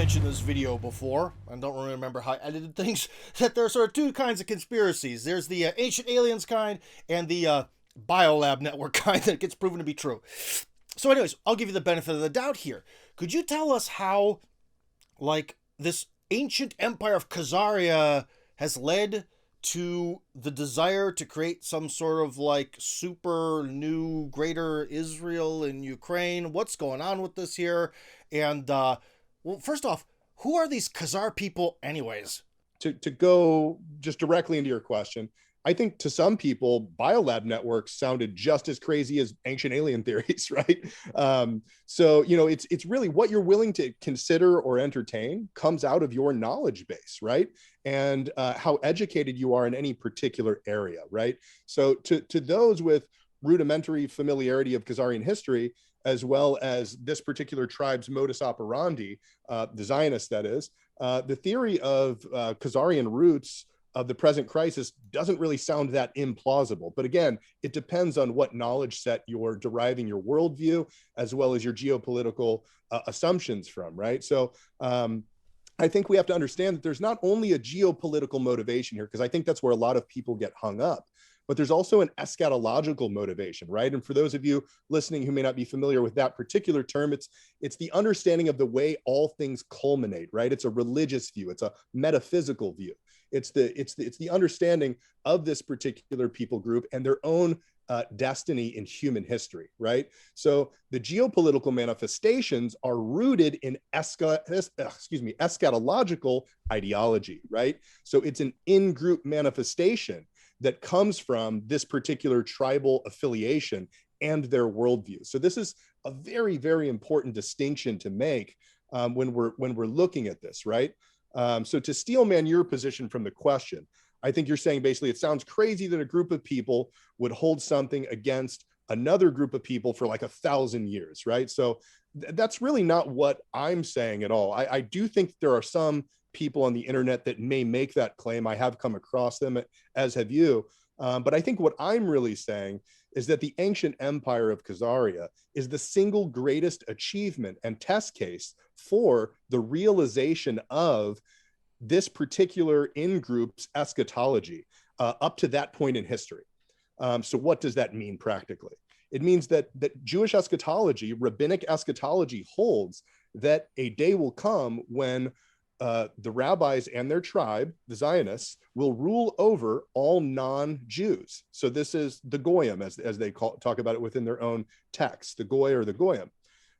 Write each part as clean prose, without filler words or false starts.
mentioned this video before. I don't really remember how I edited things. That there are sort of two kinds of conspiracies. There's the ancient aliens kind and the biolab network kind that gets proven to be true. So anyways, I'll give you the benefit of the doubt here. Could you tell us how, like, this ancient empire of Khazaria has led to the desire to create some sort of like super new greater Israel in Ukraine? What's going on with this here? And well, first off, who are these Khazar people anyways? To go just directly into your question, I think to some people, biolab networks sounded just as crazy as ancient alien theories, right? So, it's really what you're willing to consider or entertain comes out of your knowledge base, right? And how educated you are in any particular area, right? So to those with rudimentary familiarity of Khazarian history, as well as this particular tribe's modus operandi, the Zionists, that is, the theory of Khazarian roots of the present crisis doesn't really sound that implausible. But again, it depends on what knowledge set you're deriving your worldview, as well as your geopolitical assumptions from, right? So I think we have to understand that there's not only a geopolitical motivation here, because I think that's where a lot of people get hung up, but there's also an eschatological motivation, right? And for those of you listening who may not be familiar with that particular term, it's the understanding of the way all things culminate, right? It's a religious view, it's a metaphysical view. It's the understanding of this particular people group and their own destiny in human history, right? So the geopolitical manifestations are rooted in eschatological ideology, right? So it's an in-group manifestation that comes from this particular tribal affiliation and their worldview. So this is a very, very important distinction to make when we're looking at this, right? So to steelman your position from the question, I think you're saying basically it sounds crazy that a group of people would hold something against another group of people for like 1,000 years, right? So that's really not what I'm saying at all. I do think there are some people on the internet that may make that claim. I have come across them, as have you. But I think what I'm really saying is that the ancient empire of Khazaria is the single greatest achievement and test case for the realization of this particular in-group's eschatology up to that point in history. So what does that mean practically? It means that Jewish eschatology, rabbinic eschatology, holds that a day will come when the rabbis and their tribe, the Zionists, will rule over all non-Jews. So this is the goyim, as they talk about it within their own text, the goy or the goyim.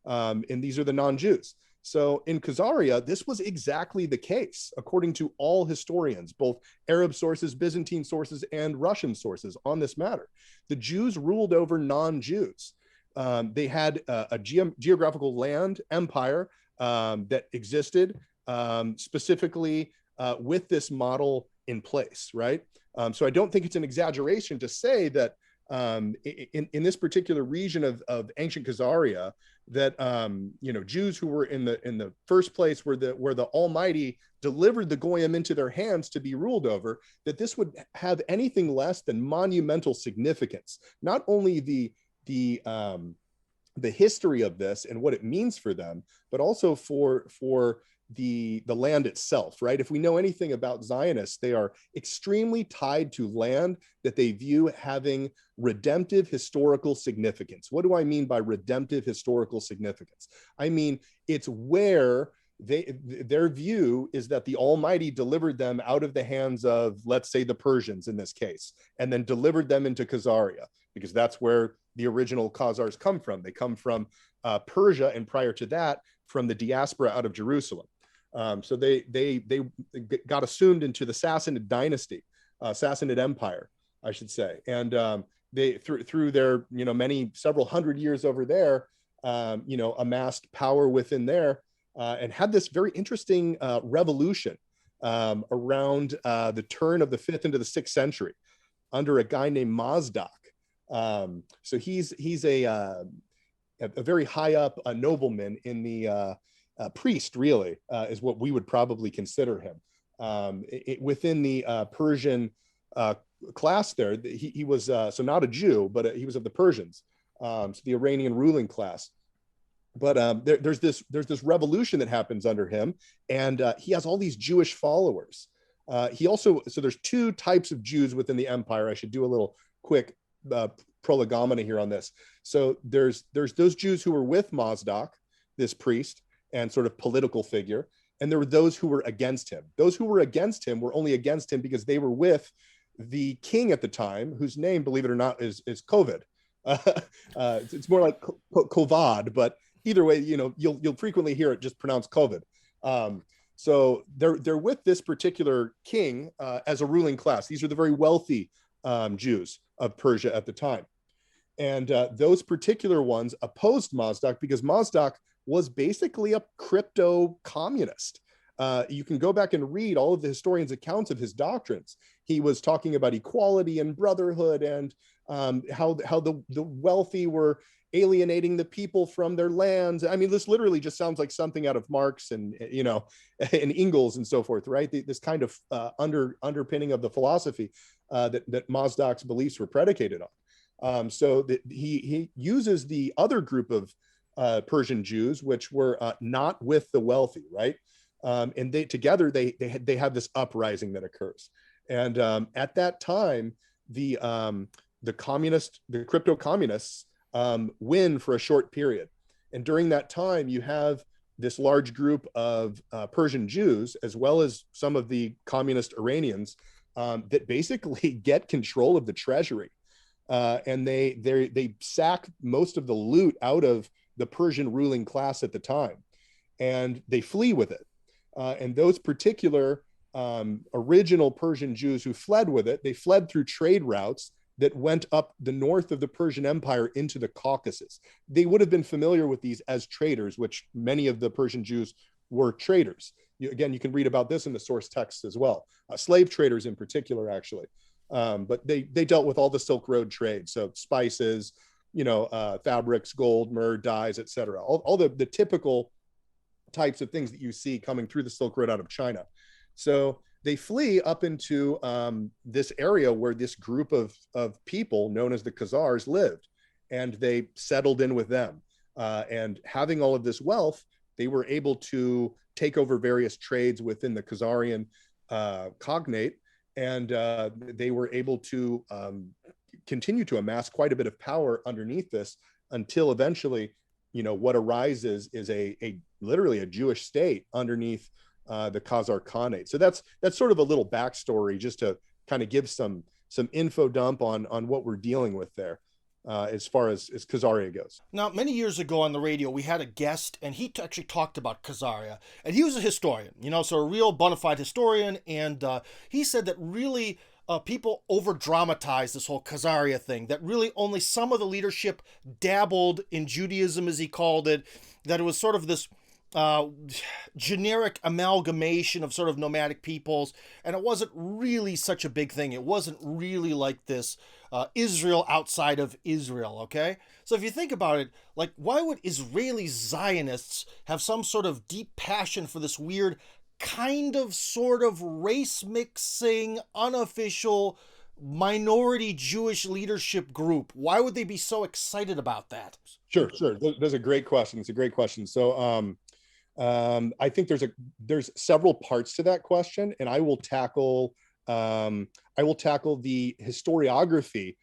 And these are the non-Jews. So in Khazaria, this was exactly the case, according to all historians, both Arab sources, Byzantine sources, and Russian sources on this matter. The Jews ruled over non-Jews. They had a geographical land empire that existed specifically with this model in place, right? So I don't think it's an exaggeration to say that in this particular region of ancient Khazaria, that Jews who were in the first place where the Almighty delivered the goyim into their hands to be ruled over, that this would have anything less than monumental significance. Not only the history of this and what it means for them, but also for the land itself, right? If we know anything about Zionists, they are extremely tied to land that they view having redemptive historical significance. What do I mean by redemptive historical significance? I mean, it's where their view is that the Almighty delivered them out of the hands of, let's say, the Persians in this case, and then delivered them into Khazaria, because that's where the original Khazars come from. They come from Persia, and prior to that, from the diaspora out of Jerusalem. So they got assumed into the Sassanid dynasty, Sassanid Empire, I should say, and they through their several hundred years over there, amassed power within there, and had this very interesting revolution around the turn of the 5th into the 6th century under a guy named Mazdak. So he's a very high up nobleman in the priest, really, is what we would probably consider him. Within the Persian class there, he was so not a Jew, but he was of the Persians, so the Iranian ruling class. But there's this revolution that happens under him, and he has all these Jewish followers. He also, so there's two types of Jews within the empire. I should do a little quick prolegomena here on this. So there's those Jews who were with Mazdak, this priest and sort of political figure, and there were those who were against him. Those who were against him were only against him because they were with the king at the time, whose name, believe it or not, is COVID. It's more like Kovad, but either way, you know, you'll frequently hear it just pronounced COVID. So they're with this particular king as a ruling class. These are the very wealthy Jews of Persia at the time. And those particular ones opposed Mazdak because Mazdak was basically a crypto communist. You can go back and read all of the historians' accounts of his doctrines. He was talking about equality and brotherhood and how the wealthy were alienating the people from their lands. I mean, this literally just sounds like something out of Marx and, you know, and Engels and so forth, right? This kind of underpinning of the philosophy that Mazdak's beliefs were predicated on. So that he uses the other group of Persian Jews, which were not with the wealthy, right? And they together they have this uprising that occurs. And at that time, the crypto communists win for a short period. And during that time, you have this large group of Persian Jews, as well as some of the communist Iranians, that basically get control of the treasury. And they sack most of the loot out of the Persian ruling class at the time, and they flee with it. And those particular original Persian Jews who fled with it, they fled through trade routes that went up the north of the Persian Empire into the Caucasus. They would have been familiar with these as traders, which many of the Persian Jews were traders. Again, you can read about this in the source texts as well. Slave traders in particular, actually. But they dealt with all the Silk Road trade. So spices, you know, fabrics, gold, myrrh, dyes, etc. All the typical types of things that you see coming through the Silk Road out of China. So they flee up into this area where this group of people known as the Khazars lived, and they settled in with them. And having all of this wealth, they were able to take over various trades within the Khazarian cognate, and they were able to continue to amass quite a bit of power underneath this until eventually, you know, what arises is a literally a Jewish state underneath the Khazar Khanate. So that's sort of a little backstory just to kind of give some info dump on what we're dealing with there as far as Khazaria goes. Now, many years ago on the radio, we had a guest, and he actually talked about Khazaria, and he was a historian, you know, so a real bona fide historian, and he said that really people over-dramatize this whole Khazaria thing, that really only some of the leadership dabbled in Judaism, as he called it, that it was sort of this generic amalgamation of sort of nomadic peoples, and it wasn't really such a big thing. It wasn't really like this Israel outside of Israel, okay? So if you think about it, like, why would Israeli Zionists have some sort of deep passion for this weird kind of sort of race mixing, unofficial minority Jewish leadership group? Why would they be so excited about that? Sure. That's a great question. It's a great question. So I think there's several parts to that question, and I will tackle the historiography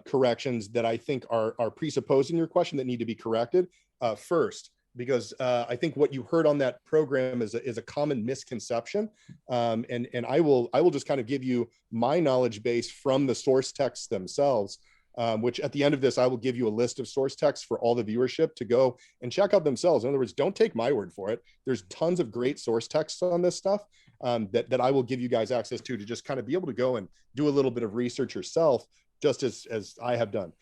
corrections that I think are presupposed in your question that need to be corrected first, because I think what you heard on that program is a common misconception, and I will just kind of give you my knowledge base from the source texts themselves. Which at the end of this, I will give you a list of source texts for all the viewership to go and check out themselves. In other words, don't take my word for it. There's tons of great source texts on this stuff that I will give you guys access to just kind of be able to go and do a little bit of research yourself, just as I have done.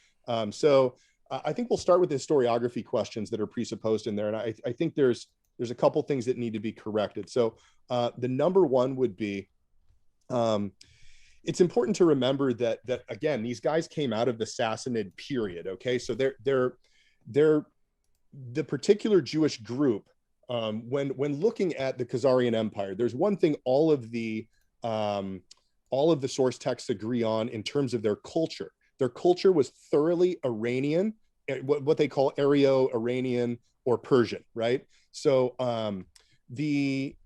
So I think we'll start with the historiography questions that are presupposed in there. And I think there's a couple things that need to be corrected. So the number one would be, it's important to remember that again, these guys came out of the Sassanid period. Okay, so they're the particular Jewish group. When looking at the Khazarian Empire, there's one thing all of the source texts agree on in terms of their culture. Their culture was thoroughly Iranian what they call Aryo-Iranian or Persian, right? So the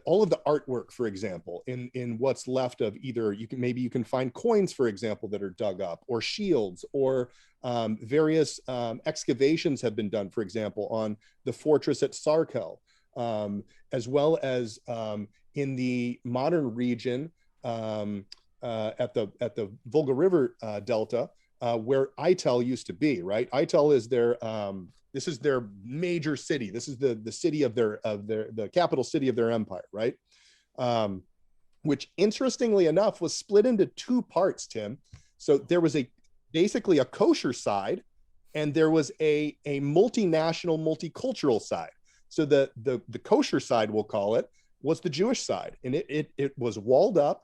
all of the artwork, for example, in what's left of either, you can find coins, for example, that are dug up, or shields, or various excavations have been done, for example, on the fortress at Sarkel, as well as in the modern region at the Volga River Delta, where Ital used to be, right? Ital is their this is their major city. This is the city of the capital city of their empire, right? Which, interestingly enough, was split into two parts, Tim. So there was basically a kosher side, and there was a multinational, multicultural side. So the kosher side, we'll call it, was the Jewish side, and it was walled up.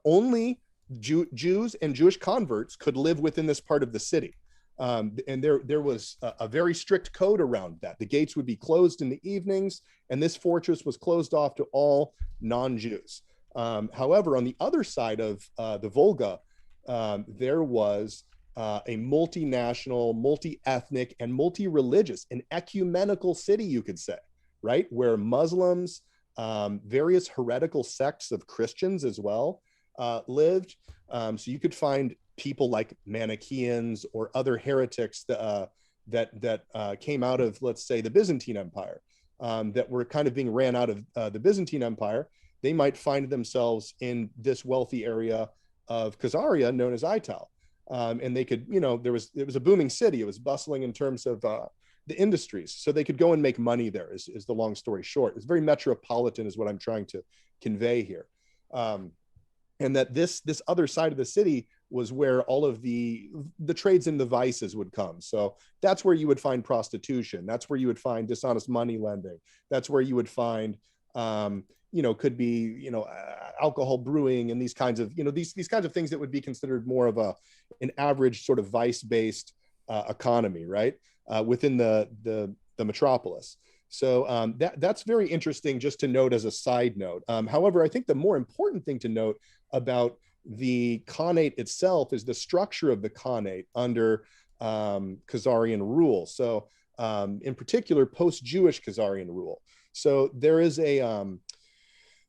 Only Jews and Jewish converts could live within this part of the city. And there was a very strict code around that. The gates would be closed in the evenings, and this fortress was closed off to all non-Jews. However, on the other side of the Volga, there was a multinational, multi-ethnic, and multi-religious, an ecumenical city, you could say, right? Where Muslims, various heretical sects of Christians as well lived. So you could find people like Manichaeans or other heretics that came out of, let's say, the Byzantine Empire, that were kind of being ran out of the Byzantine Empire. They might find themselves in this wealthy area of Khazaria known as Ital. And they could, it was a booming city. It was bustling in terms of the industries. So they could go and make money there, is the long story short. It's very metropolitan is what I'm trying to convey here. And that this other side of the city was where all of the trades and the vices would come. So that's where you would find prostitution. That's where you would find dishonest money lending. That's where you would find, could be, alcohol brewing and these kinds of, these kinds of things that would be considered more of an average sort of vice-based economy, right? Within the metropolis. So that's very interesting just to note as a side note. However, I think the more important thing to note about the Khanate itself is the structure of the Khanate under Khazarian rule. So in particular, post-Jewish Khazarian rule. So there is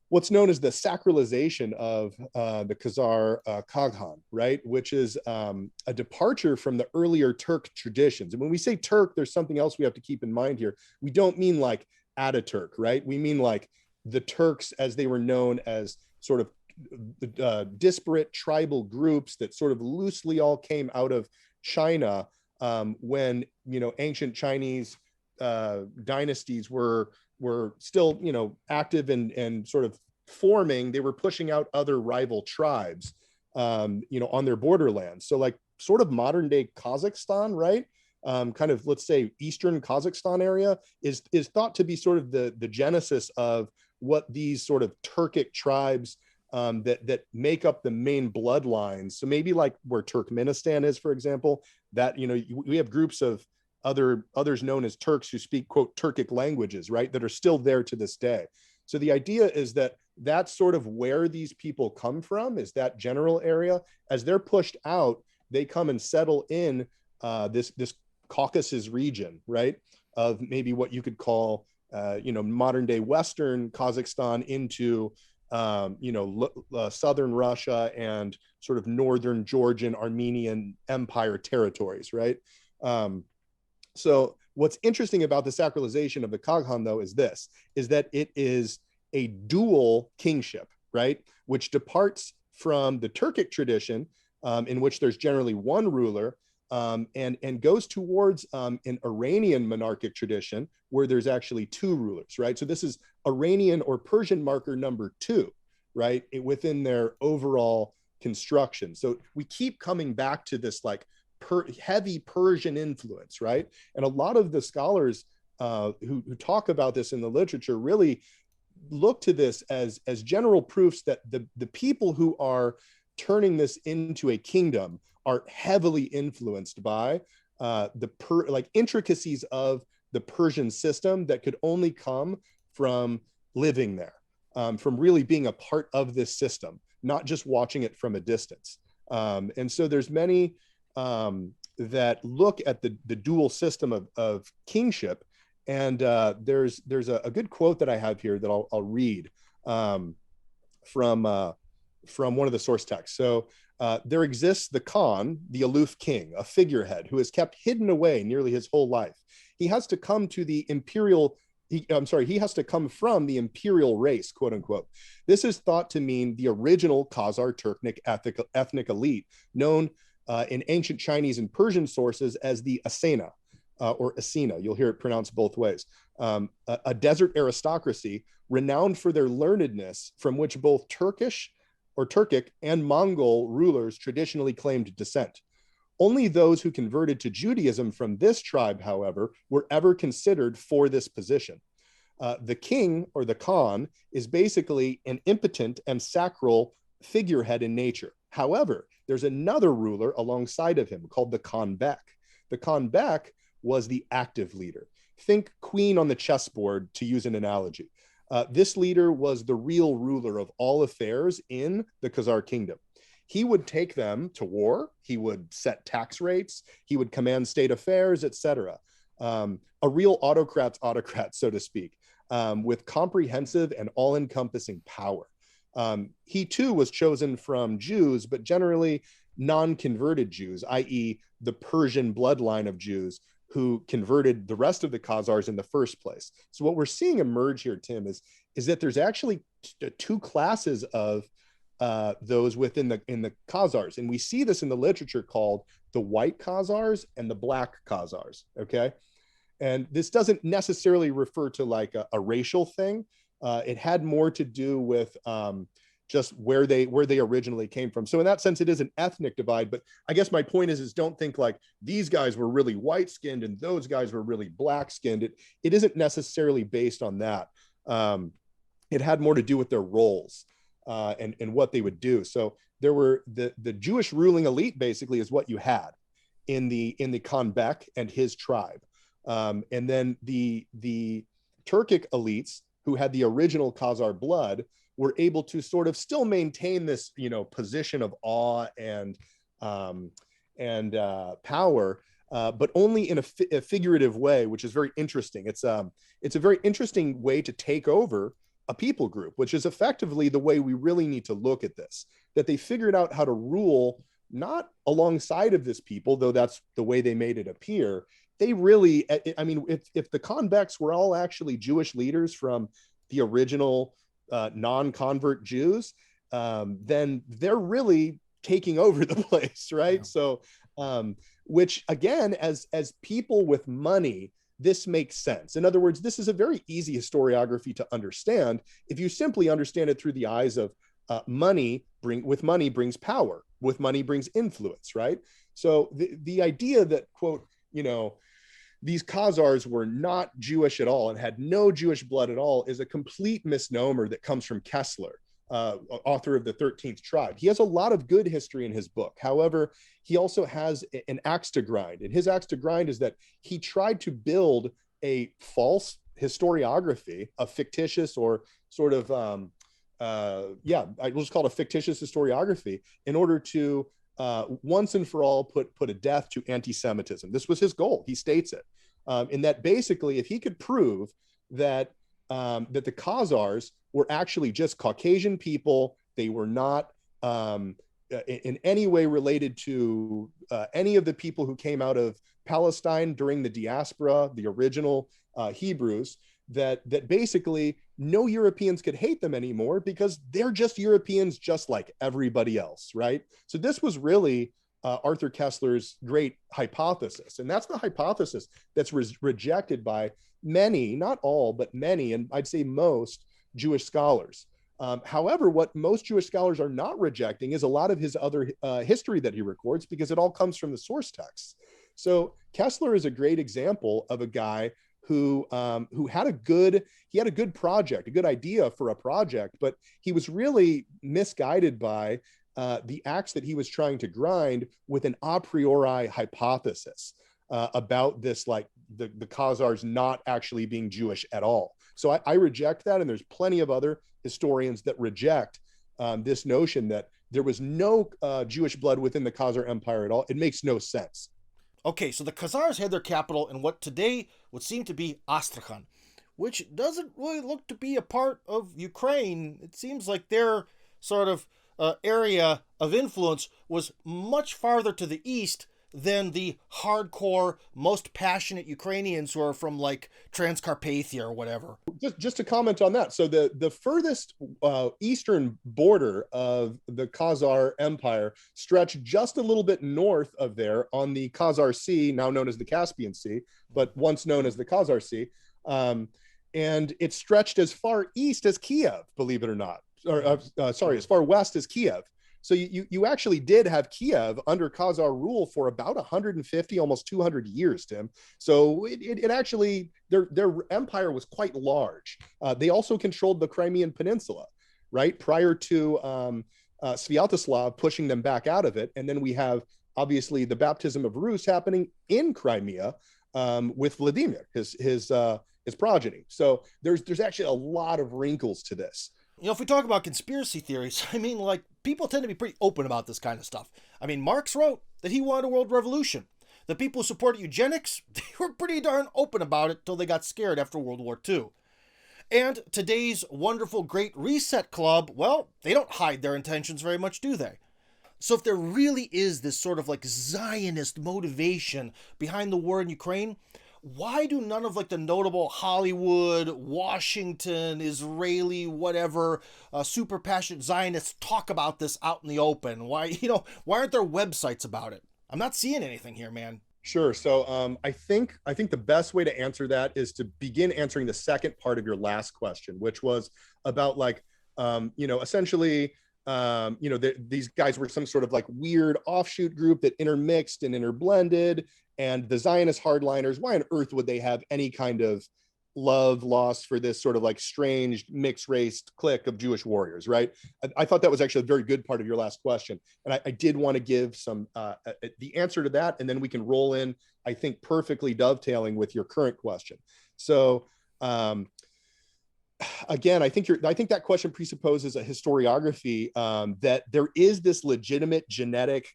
what's known as the sacralization of the Khazar Kaghan, right? Which is a departure from the earlier Turk traditions. And when we say Turk, there's something else we have to keep in mind here. We don't mean like Ataturk, right? We mean like the Turks as they were known as sort of disparate tribal groups that sort of loosely all came out of China when, ancient Chinese dynasties were still, active and sort of forming. They were pushing out other rival tribes, on their borderlands. So like sort of modern day Kazakhstan, right? Kind of, let's say, Eastern Kazakhstan area is thought to be sort of the genesis of what these sort of Turkic tribes that make up the main bloodlines. So maybe like where Turkmenistan is, for example, that, we have groups of others known as Turks who speak, quote, Turkic languages, right, that are still there to this day. So the idea is that that's sort of where these people come from, is that general area. As they're pushed out, they come and settle in this Caucasus region, right, of maybe what you could call, modern day Western Kazakhstan into, southern Russia and sort of northern Georgian Armenian Empire territories, right? So what's interesting about the sacralization of the Kaghan, though, is that it is a dual kingship, right? Which departs from the Turkic tradition, in which there's generally one ruler, and goes towards an Iranian monarchic tradition where there's actually two rulers, right? So this is Iranian or Persian marker number 2, right? Within their overall construction. So we keep coming back to this like heavy Persian influence, right? And a lot of the scholars who talk about this in the literature really look to this as general proofs that the people who are turning this into a kingdom are heavily influenced by like intricacies of the Persian system that could only come from living there, from really being a part of this system, not just watching it from a distance. And so there's many that look at the dual system of kingship. And there's a good quote that I have here that I'll read from one of the source texts. So there exists the Khan, the aloof king, a figurehead who is kept hidden away nearly his whole life. He has to come to the imperial he has to come from the imperial race, quote unquote. This is thought to mean the original Khazar Turkic ethnic elite, known in ancient Chinese and Persian sources as the Asena or Asena. You'll hear it pronounced both ways. A desert aristocracy renowned for their learnedness, from which both Turkic and Mongol rulers traditionally claimed descent. Only those who converted to Judaism from this tribe, however, were ever considered for this position. The king, or the Khan, is basically an impotent and sacral figurehead in nature. However, there's another ruler alongside of him called the Khan Bek. The Khan Bek was the active leader. Think queen on the chessboard, to use an analogy. This leader was the real ruler of all affairs in the Khazar kingdom. He would take them to war. He would set tax rates. He would command state affairs, etc. A real autocrat, so to speak, with comprehensive and all-encompassing power. He too was chosen from Jews, but generally non-converted Jews, i.e. the Persian bloodline of Jews who converted the rest of the Khazars in the first place. So what we're seeing emerge here, Tim, is that there's actually two classes of those within the Khazars. And we see this in the literature called the white Khazars and the black Khazars, okay? And this doesn't necessarily refer to like a racial thing. It had more to do with just where they originally came from. So in that sense, it is an ethnic divide. But I guess my point is don't think like these guys were really white-skinned and those guys were really black-skinned. It isn't necessarily based on that. It had more to do with their roles. And what they would do. So there were the Jewish ruling elite basically is what you had in the Khan Bek and his tribe. And then the Turkic elites who had the original Khazar blood were able to sort of still maintain this, position of awe and power, but only in a figurative way, which is very interesting. It's a very interesting way to take over a people group, which is effectively the way we really need to look at this, that they figured out how to rule not alongside of this people, though that's the way they made it appear. They really, I mean, if the Khan Beks were all actually Jewish leaders from the original non-convert Jews, then they're really taking over the place, right? Yeah. So, which again, as people with money, this makes sense. In other words, this is a very easy historiography to understand if you simply understand it through the eyes of money brings power, with money brings influence, right? So the idea that, quote, these Khazars were not Jewish at all and had no Jewish blood at all is a complete misnomer that comes from Kessler, author of the 13th Tribe. He has a lot of good history in his book. However, he also has an axe to grind. And his axe to grind is that he tried to build a false historiography, a fictitious or sort of, I will just call it a fictitious historiography in order to once and for all put a death to anti-Semitism. This was his goal. He states it. In that basically, if he could prove that that the Khazars were actually just Caucasian people, they were not in any way related to any of the people who came out of Palestine during the diaspora, the original Hebrews, that basically no Europeans could hate them anymore because they're just Europeans just like everybody else, right? So this was really Arthur Kessler's great hypothesis. And that's the hypothesis that's rejected by many, not all, but many, and I'd say most Jewish scholars. However, what most Jewish scholars are not rejecting is a lot of his other history that he records, because it all comes from the source texts. So Kessler is a great example of a guy who had a good project, a good idea for a project, but he was really misguided by the axe that he was trying to grind with an a priori hypothesis about this, like the Khazars not actually being Jewish at all. So I reject that, and there's plenty of other historians that reject this notion that there was no Jewish blood within the Khazar Empire at all. It makes no sense. Okay, so the Khazars had their capital in what today would seem to be Astrakhan, which doesn't really look to be a part of Ukraine. It seems like their sort of area of influence was much farther to the east than the hardcore, most passionate Ukrainians who are from like Transcarpathia or whatever. Just to comment on that. So the furthest eastern border of the Khazar Empire stretched just a little bit north of there on the Khazar Sea, now known as the Caspian Sea, but once known as the Khazar Sea. And it stretched as far east as Kiev, believe it or not. Or sorry, as far west as Kiev. So you actually did have Kiev under Khazar rule for about 150, almost 200 years, Tim. So it actually, their empire was quite large. They also controlled the Crimean Peninsula, right? Prior to Sviatoslav pushing them back out of it. And then we have, obviously, the baptism of Rus happening in Crimea with Vladimir, his progeny. So there's actually a lot of wrinkles to this. You know, if we talk about conspiracy theories, I mean, like, people tend to be pretty open about this kind of stuff. I mean, Marx wrote that he wanted a world revolution. The people who supported eugenics, they were pretty darn open about it till they got scared after World War II. And today's wonderful Great Reset Club, well, they don't hide their intentions very much, do they? So if there really is this sort of like Zionist motivation behind the war in Ukraine, why do none of like the notable Hollywood, Washington, Israeli, whatever, super passionate Zionists talk about this out in the open? Why aren't there websites about it? I'm not seeing anything here, man. Sure. So I think the best way to answer that is to begin answering the second part of your last question, which was about like, essentially, these guys were some sort of like weird offshoot group that intermixed and interblended. And the Zionist hardliners, why on earth would they have any kind of love lost for this sort of like strange mixed race clique of Jewish warriors, right? I thought that was actually a very good part of your last question. And I did want to give some, the answer to that, and then we can roll in, I think, perfectly dovetailing with your current question. So again, I think that question presupposes a historiography that there is this legitimate genetic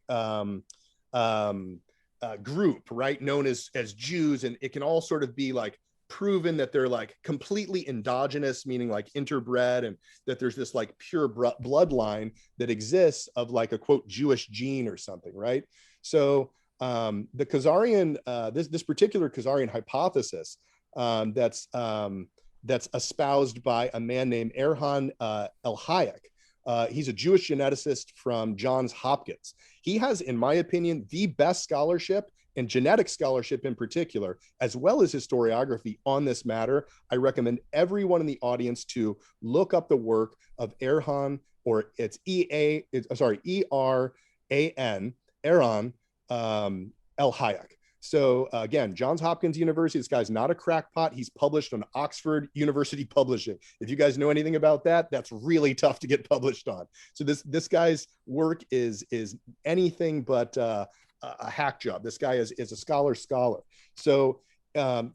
group, right, known as Jews, and it can all sort of be like proven that they're like completely endogenous, meaning like interbred, and that there's this like pure bloodline that exists of like a quote Jewish gene or something, right? So the Khazarian, this particular Khazarian hypothesis that's espoused by a man named Erhan El-Hayek. He's a Jewish geneticist from Johns Hopkins. He has, in my opinion, the best scholarship and genetic scholarship in particular, as well as historiography on this matter. I recommend everyone in the audience to look up the work of Erhan, or it's E-R-A-N, Erhan El-Hayek. So again, Johns Hopkins University, this guy's not a crackpot. He's published on Oxford University Publishing. If you guys know anything about that, that's really tough to get published on. So this guy's work is anything but a hack job. This guy is a scholar. So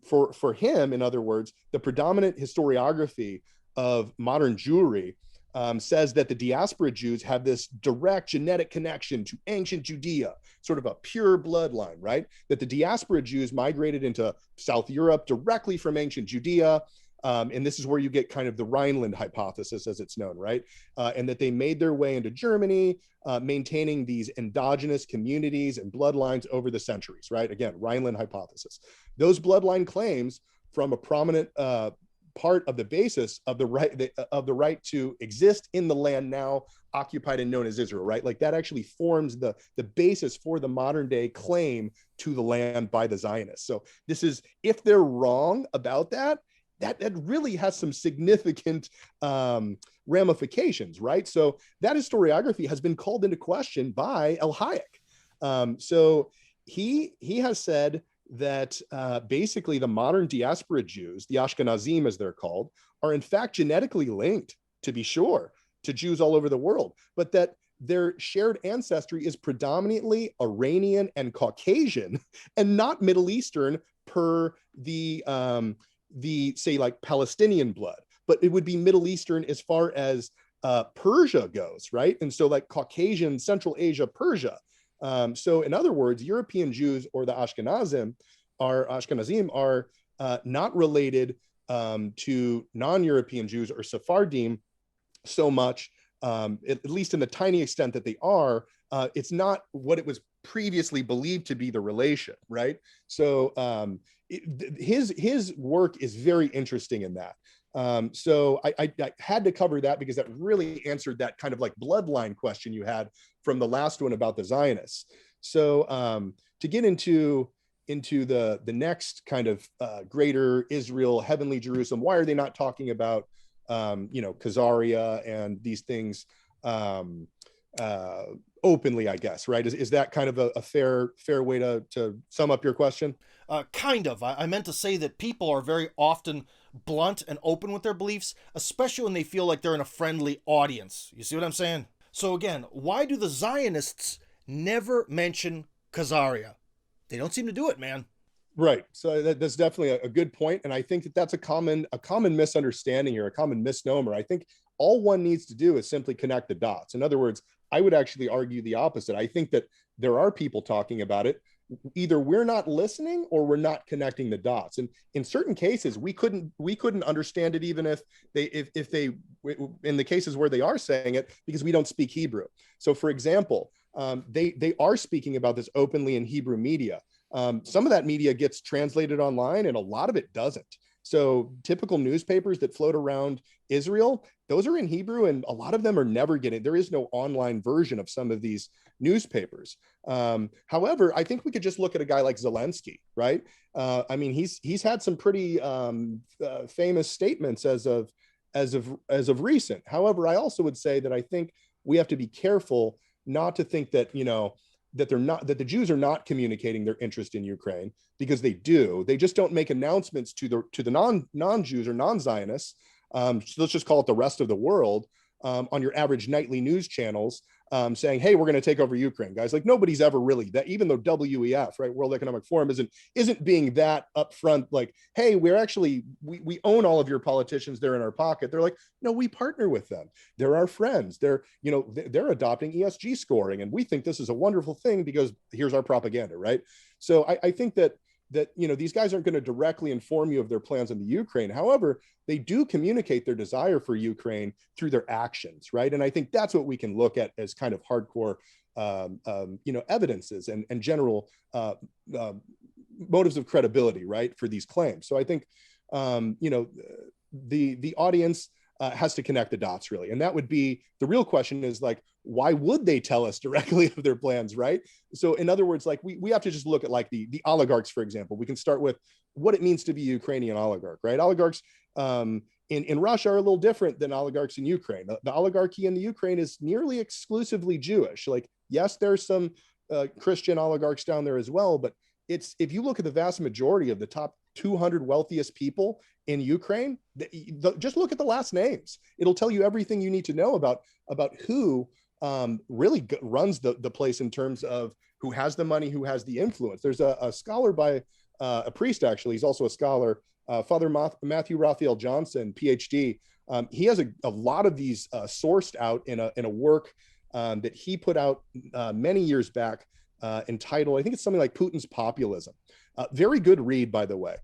for him, in other words, the predominant historiography of modern Jewry says that the diaspora Jews have this direct genetic connection to ancient Judea, sort of a pure bloodline, right? That the diaspora Jews migrated into South Europe directly from ancient Judea. And this is where you get kind of the Rhineland hypothesis, as it's known, right? And that they made their way into Germany, maintaining these endogenous communities and bloodlines over the centuries, right? Again, Rhineland hypothesis. Those bloodline claims from a prominent part of the basis of the right to exist in the land now occupied and known as Israel, right? Like that actually forms the basis for the modern day claim to the land by the Zionists. So this is, if they're wrong about that really has some significant ramifications, right? So that historiography has been called into question by El-Hayek. So he has said that basically the modern diaspora Jews, the Ashkenazim as they're called, are in fact genetically linked, to be sure, to Jews all over the world, but that their shared ancestry is predominantly Iranian and Caucasian and not Middle Eastern per the say like Palestinian blood, but it would be Middle Eastern as far as Persia goes, right? And so like Caucasian, Central Asia, Persia. So in other words, European Jews or the Ashkenazim are not related to non-European Jews or Sephardim so much, at least in the tiny extent that they are. It's not what it was previously believed to be the relation, right? So his work is very interesting in that. So I had to cover that because that really answered that kind of like bloodline question you had from the last one about the Zionists. So to get into the next kind of greater Israel, heavenly Jerusalem, why are they not talking about Khazaria and these things openly, I guess, right? Is that kind of a fair way to sum up your question? Kind of. I meant to say that people are very often blunt and open with their beliefs, especially when they feel like they're in a friendly audience. You see what I'm saying? So again, why do the Zionists never mention Khazaria? They don't seem to do it, man. Right. So that's definitely a good point. And I think that that's a common misunderstanding here, a common misnomer. I think all one needs to do is simply connect the dots. In other words, I would actually argue the opposite. I think that there are people talking about it. Either we're not listening or we're not connecting the dots. And in certain cases, we couldn't understand it even if they in the cases where they are saying it, because we don't speak Hebrew. So for example, they are speaking about this openly in Hebrew media. Some of that media gets translated online and a lot of it doesn't. So typical newspapers that float around Israel, those are in Hebrew, and a lot of them are never getting, there is no online version of some of these newspapers. However, I think we could just look at a guy like Zelensky, right? I mean, he's had some pretty famous statements as of recent. However, I also would say that I think we have to be careful not to think that, that the Jews are not communicating their interest in Ukraine, because they do. They just don't make announcements to the non-Jews or non-Zionists. So let's just call it the rest of the world, on your average nightly news channels, saying, hey, we're going to take over Ukraine, guys. Like, nobody's ever really that, even though WEF, right, World Economic Forum, isn't being that upfront, like, hey, we're actually, we own all of your politicians, they're in our pocket. They're like, no, we partner with them. They're our friends. They're adopting ESG scoring, and we think this is a wonderful thing because here's our propaganda, right? So I think that these guys aren't going to directly inform you of their plans in the Ukraine. However, they do communicate their desire for Ukraine through their actions, right? And I think that's what we can look at as kind of hardcore, evidences and general motives of credibility, right, for these claims. So I think, the audience has to connect the dots, really. And that would be, the real question is, like, why would they tell us directly of their plans, right? So in other words, like, we have to just look at, like, the oligarchs, for example. We can start with what it means to be a Ukrainian oligarch, right? Oligarchs in Russia are a little different than oligarchs in Ukraine. The oligarchy in the Ukraine is nearly exclusively Jewish. Like, yes, there's some Christian oligarchs down there as well, but if you look at the vast majority of the top 200 wealthiest people in Ukraine, just look at the last names. It'll tell you everything you need to know about who really runs the place in terms of who has the money, who has the influence. There's a scholar by a priest, actually. He's also a scholar, Father Matthew Raphael Johnson, PhD. He has a lot of these sourced out in a work that he put out many years back, entitled, I think it's something like Putin's Populism. Very good read, by the way.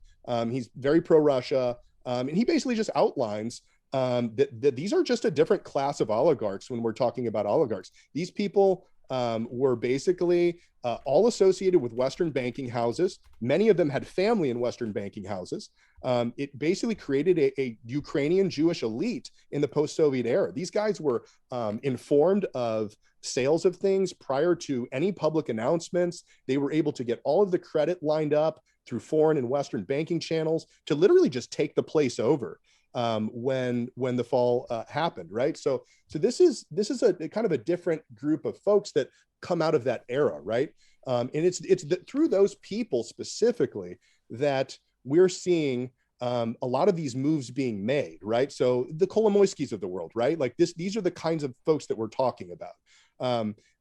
He's very pro-Russia, and he basically just outlines that these are just a different class of oligarchs when we're talking about oligarchs. These people were basically all associated with Western banking houses. Many of them had family in Western banking houses. It basically created a Ukrainian Jewish elite in the post-Soviet era. These guys were informed of sales of things prior to any public announcements. They were able to get all of the credit lined up through foreign and Western banking channels to literally just take the place over when the fall happened, right? So this is a kind of a different group of folks that come out of that era, right? And it's through those people specifically that we're seeing a lot of these moves being made, right? So the Kolomoiskys of the world, right? Like these are the kinds of folks that we're talking about.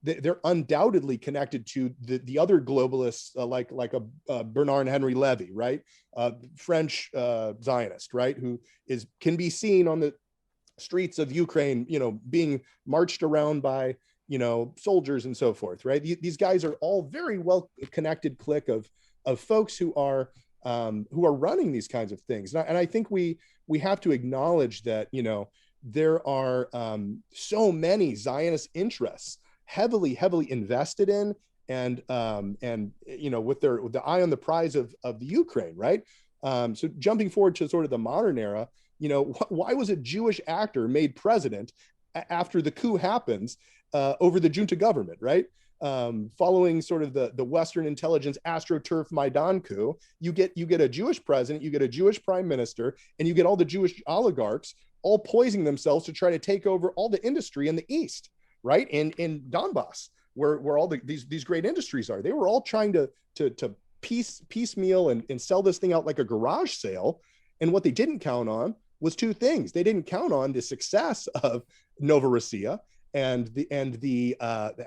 They're undoubtedly connected to the other globalists, like a Bernard Henry Levy, right? French Zionist, right? Who can be seen on the streets of Ukraine, being marched around by soldiers and so forth, right? These guys are all very well connected clique of folks who are running these kinds of things. And I think we have to acknowledge that, there are so many Zionist interests heavily invested in, and with the eye on the prize of the Ukraine, right? So jumping forward to sort of the modern era, why was a Jewish actor made president after the coup happens over the junta government, right? Following sort of the Western intelligence AstroTurf Maidan coup, you get a Jewish president, you get a Jewish prime minister, and you get all the Jewish oligarchs all poisoning themselves to try to take over all the industry in the East, right? In Donbass, where all these great industries are. They were all trying to piecemeal and sell this thing out like a garage sale. And what they didn't count on was two things. They didn't count on the success of Novorossiya and the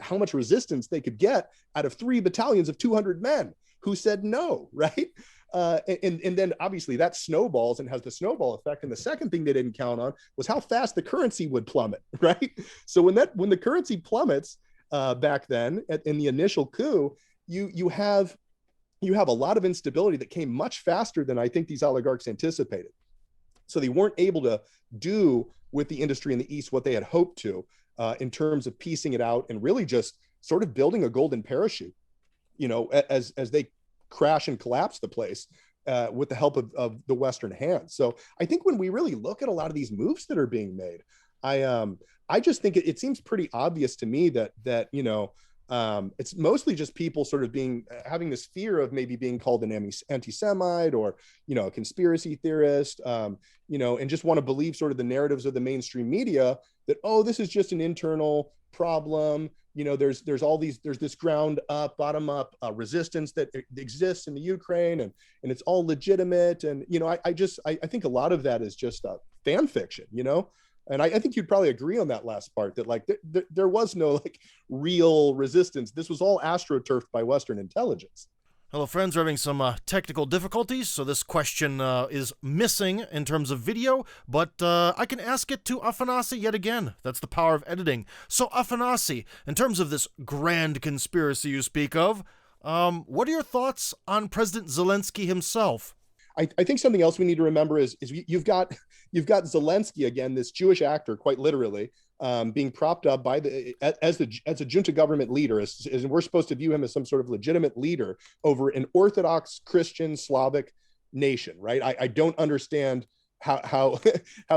how much resistance they could get out of 3 battalions of 200 men who said no, right? And then obviously that snowballs and has the snowball effect. And the second thing they didn't count on was how fast the currency would plummet, right? So when the currency plummets back then in the initial coup, you have a lot of instability that came much faster than I think these oligarchs anticipated. So they weren't able to do with the industry in the East what they had hoped to in terms of piecing it out and really just sort of building a golden parachute, as they crash and collapse the place with the help of the Western hand. So I think when we really look at a lot of these moves that are being made, I just think it seems pretty obvious to me that it's mostly just people sort of having this fear of maybe being called an anti-Semite or, a conspiracy theorist, and just want to believe sort of the narratives of the mainstream media that, oh, this is just an internal problem. There's this ground up, bottom up resistance that exists in the Ukraine and it's all legitimate. And, I think a lot of that is just fan fiction, And I think you'd probably agree on that last part that there was no real resistance. This was all astroturfed by Western intelligence. Hello, friends. We're having some technical difficulties, so this question is missing in terms of video, but I can ask it to Afanasy yet again. That's the power of editing. So, Afanasy, in terms of this grand conspiracy you speak of, what are your thoughts on President Zelensky himself? I think something else we need to remember is you've got Zelensky again, this Jewish actor, quite literally, being propped up by as a junta government leader, as we're supposed to view him as some sort of legitimate leader over an Orthodox Christian Slavic nation, right? I don't understand how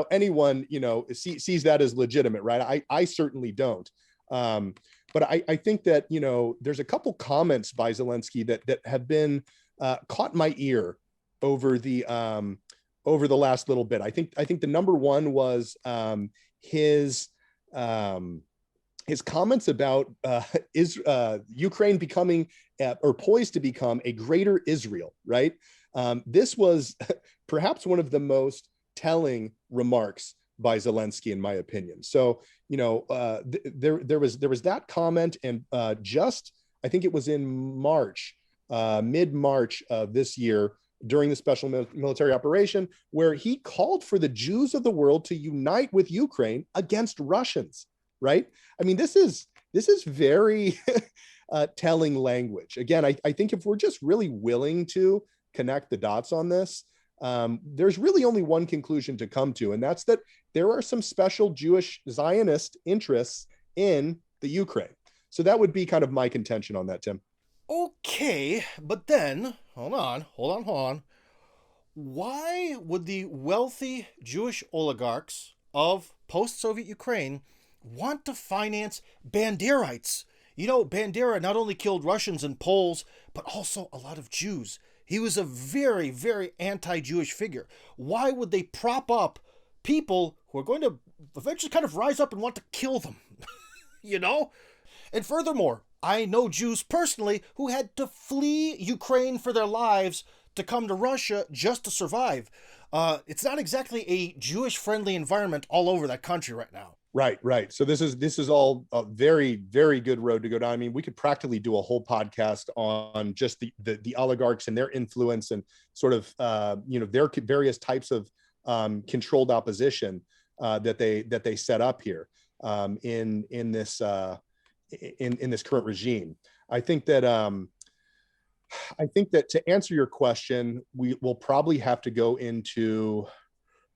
anyone sees that as legitimate, right? I certainly don't. But I think that there's a couple comments by Zelensky that have been caught my ear over the last little bit. I think the number one was his comments about Ukraine becoming or poised to become a greater Israel, right? This was perhaps one of the most telling remarks by Zelensky, in my opinion. So, there was that comment, and just I think it was in March, mid-March of this year, during the special military operation, where he called for the Jews of the world to unite with Ukraine against Russians, right? I mean, this is very telling language. Again, I think if we're just really willing to connect the dots on this, there's really only one conclusion to come to, and that's that there are some special Jewish Zionist interests in the Ukraine. So that would be kind of my contention on that, Tim. Okay, but then, hold on. Why would the wealthy Jewish oligarchs of post-Soviet Ukraine want to finance Banderites? Bandera not only killed Russians and Poles, but also a lot of Jews. He was a very, very anti-Jewish figure. Why would they prop up people who are going to eventually kind of rise up and want to kill them? And furthermore, I know Jews personally who had to flee Ukraine for their lives to come to Russia just to survive. It's not exactly a Jewish-friendly environment all over that country right now. Right. So this is all a very, very good road to go down. I mean, we could practically do a whole podcast on just the oligarchs and their influence and sort of their various types of controlled opposition that they set up here in this in this current regime. I think that to answer your question, we will probably have to go into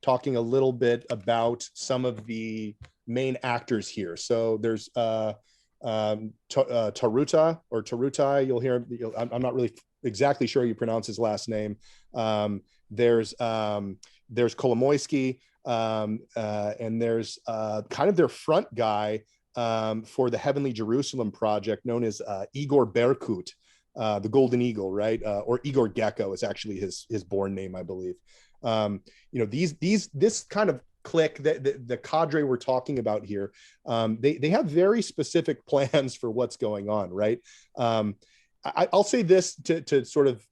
talking a little bit about some of the main actors here. So there's Taruta or Tarutai. You'll hear. I'm not really exactly sure how you pronounce his last name. There's Kolomoisky, and there's kind of their front guy for the Heavenly Jerusalem project, known as Igor Berkut, the Golden Eagle, right? Or Igor Gecko is actually his born name, I believe. This kind of clique, the cadre we're talking about here, they have very specific plans for what's going on, right? I'll say this to sort of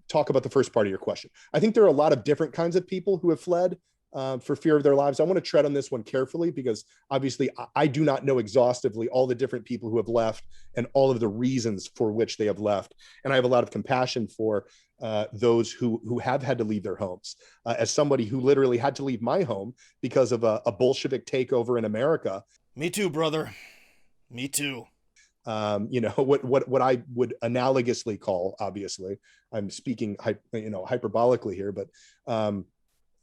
talk about the first part of your question. I think there are a lot of different kinds of people who have fled for fear of their lives. I want to tread on this one carefully because obviously I do not know exhaustively all the different people who have left and all of the reasons for which they have left. And I have a lot of compassion for those who have had to leave their homes. As somebody who literally had to leave my home because of a Bolshevik takeover in America. Me too, brother. Me too. What I would analogously call, obviously, I'm speaking hyperbolically here, but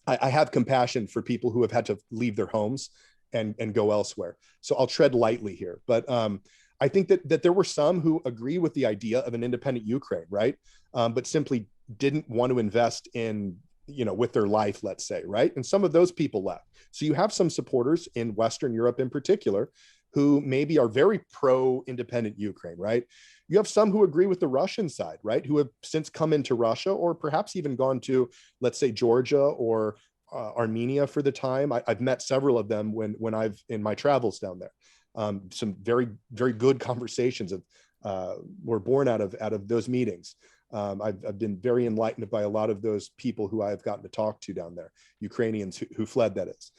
I have compassion for people who have had to leave their homes and go elsewhere. So I'll tread lightly here. But I think that there were some who agree with the idea of an independent Ukraine, right? But simply didn't want to invest in, with their life, let's say, right? And some of those people left. So you have some supporters in Western Europe in particular who maybe are very pro-independent Ukraine, right? You have some who agree with the Russian side, right? Who have since come into Russia or perhaps even gone to, let's say, Georgia or Armenia for the time. I've met several of them when I've in my travels down there. Some very, very good conversations were born out of those meetings. I've been very enlightened by a lot of those people who I've gotten to talk to down there, Ukrainians who fled, that is.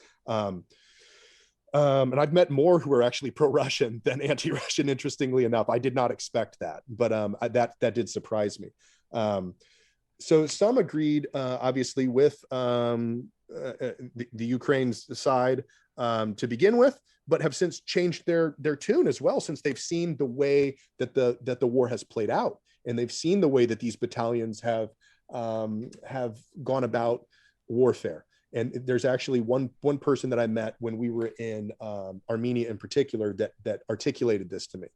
And I've met more who are actually pro-Russian than anti-Russian, interestingly enough. I did not expect that, but that did surprise me. So some agreed, obviously, with the Ukraine's side to begin with, but have since changed their tune as well, since they've seen the way that the war has played out, and they've seen the way that these battalions have gone about warfare. And there's actually one person that I met when we were in Armenia in particular that articulated this to me,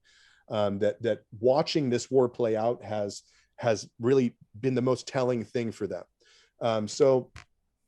that watching this war play out has really been the most telling thing for them. So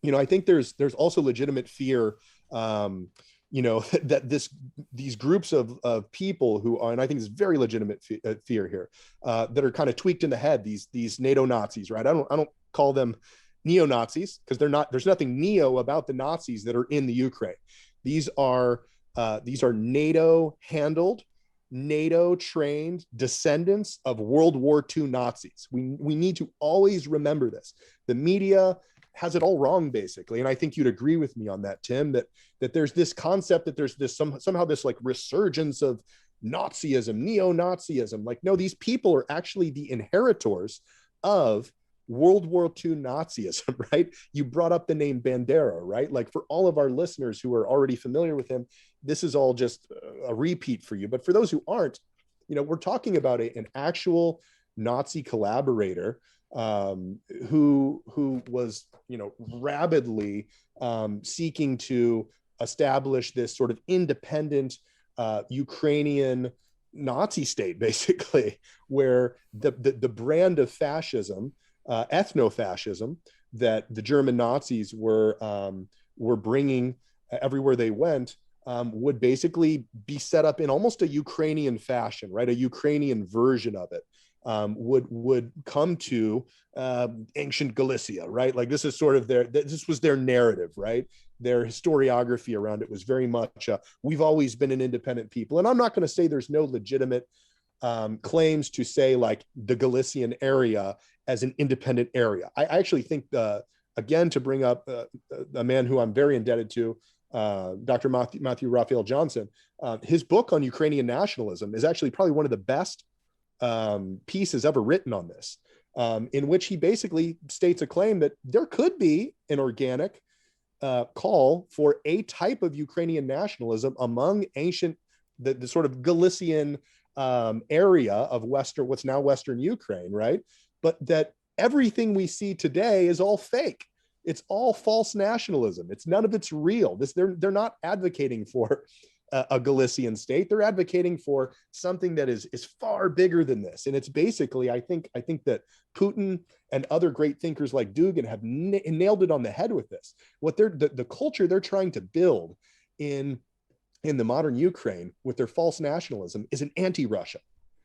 I think there's also legitimate fear, that these groups of people who are, and I think it's very legitimate fear here, that are kind of tweaked in the head, these NATO Nazis, right? I don't call them neo-Nazis because they're not. There's nothing neo about the Nazis that are in the Ukraine. These are NATO handled, NATO trained descendants of World War II Nazis. We need to always remember this. The media has it all wrong, basically, and I think you'd agree with me on that, Tim. That there's this concept that there's this somehow this like resurgence of Nazism, neo-Nazism. Like, no, these people are actually the inheritors of World War II Nazism, right? You brought up the name Bandera, right? Like, for all of our listeners who are already familiar with him, this is all just a repeat for you. But for those who aren't, we're talking about an actual Nazi collaborator who was, rabidly seeking to establish this sort of independent Ukrainian Nazi state, basically, where the brand of fascism, ethno-fascism, that the German Nazis were bringing everywhere they went, would basically be set up in almost a Ukrainian fashion, right? A Ukrainian version of it would come to ancient Galicia, right? Like, this is sort of this was their narrative, right? Their historiography around it was very much, we've always been an independent people. And I'm not going to say there's no legitimate claims to say like the Galician area as an independent area. I actually think, again, to bring up a man who I'm very indebted to, Dr. Matthew Raphael Johnson, his book on Ukrainian nationalism is actually probably one of the best pieces ever written on this, in which he basically states a claim that there could be an organic call for a type of Ukrainian nationalism among ancient the sort of Galician area of what's now Western Ukraine, right? But that everything we see today is all fake. It's all false nationalism. None of it's real. They're not advocating for a Galician state. They're advocating for something that is far bigger than this. And it's basically, I think that Putin and other great thinkers like Dugin have nailed it on the head with this. What the culture they're trying to build in the modern Ukraine with their false nationalism is an anti-Russia.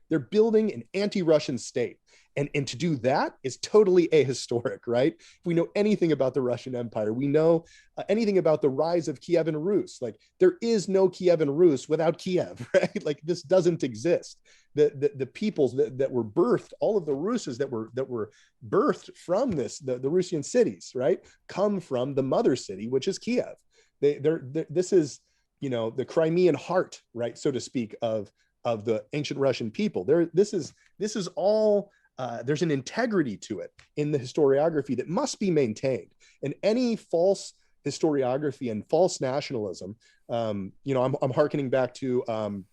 They're building an anti-Russian state. And to do that is totally ahistoric, right? If we know anything about the Russian Empire, we know anything about the rise of Kievan Rus. Like, there is no Kievan Rus without Kiev, right? Like, this doesn't exist. The peoples that were birthed, all of the Rusas that were birthed from the Russian cities, right, come from the mother city, which is Kiev. This is, the Crimean heart, right, so to speak, of the ancient Russian people. This is all. There's an integrity to it in the historiography that must be maintained. And any false historiography and false nationalism, I'm hearkening back to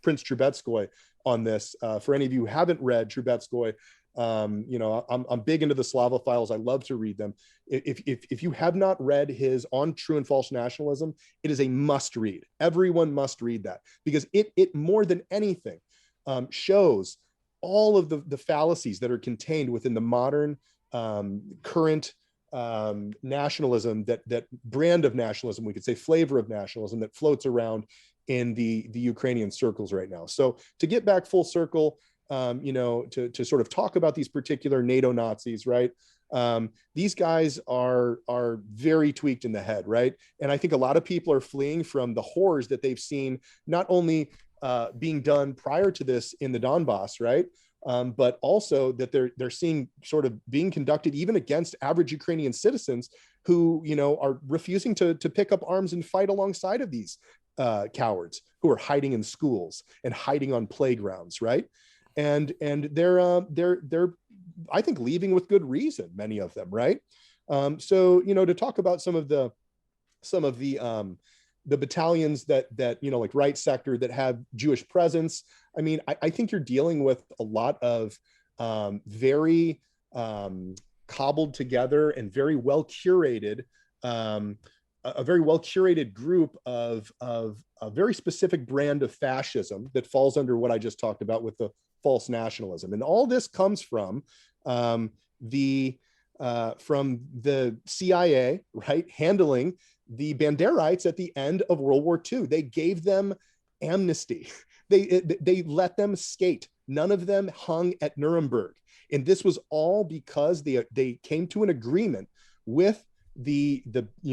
Prince Trubetskoy on this. For any of you who haven't read Trubetskoy, I'm big into the Slavophiles. I love to read them. If you have not read his On True and False Nationalism, it is a must read. Everyone must read that, because it more than anything shows all of the fallacies that are contained within the modern current nationalism, that brand of nationalism, we could say flavor of nationalism, that floats around in the Ukrainian circles right now. So to get back full circle, to sort of talk about these particular NATO Nazis, right? These guys are very tweaked in the head, right? And I think a lot of people are fleeing from the horrors that they've seen, not only being done prior to this in the Donbass, right? But also that they're seeing sort of being conducted even against average Ukrainian citizens who, are refusing to pick up arms and fight alongside of these cowards who are hiding in schools and hiding on playgrounds, right? And they're I think leaving with good reason, many of them, right? So to talk about some of the battalions that like right sector that have Jewish presence. I mean, I think you're dealing with a lot of very cobbled together and very well curated, a very well curated group of a very specific brand of fascism that falls under what I just talked about with the false nationalism. And all this comes from the CIA, right, handling the Banderites at the end of World War II. They gave them amnesty. They let them skate. None of them hung at Nuremberg. And this was all because they came to an agreement with the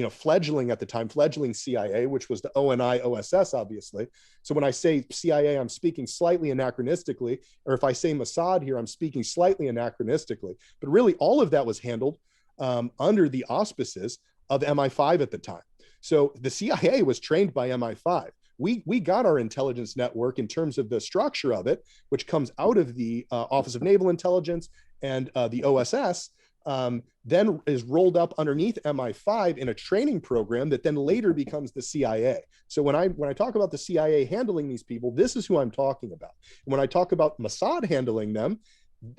fledgling at the time, fledgling CIA, which was the ONI OSS, obviously. So when I say CIA, I'm speaking slightly anachronistically, or if I say Mossad here, I'm speaking slightly anachronistically. But really, all of that was handled under the auspices of MI5 at the time. So the CIA was trained by MI5. We got our intelligence network in terms of the structure of it, which comes out of the Office of Naval Intelligence and the OSS, then is rolled up underneath MI5 in a training program that then later becomes the CIA. So when I talk about the CIA handling these people, this is who I'm talking about. And when I talk about Mossad handling them,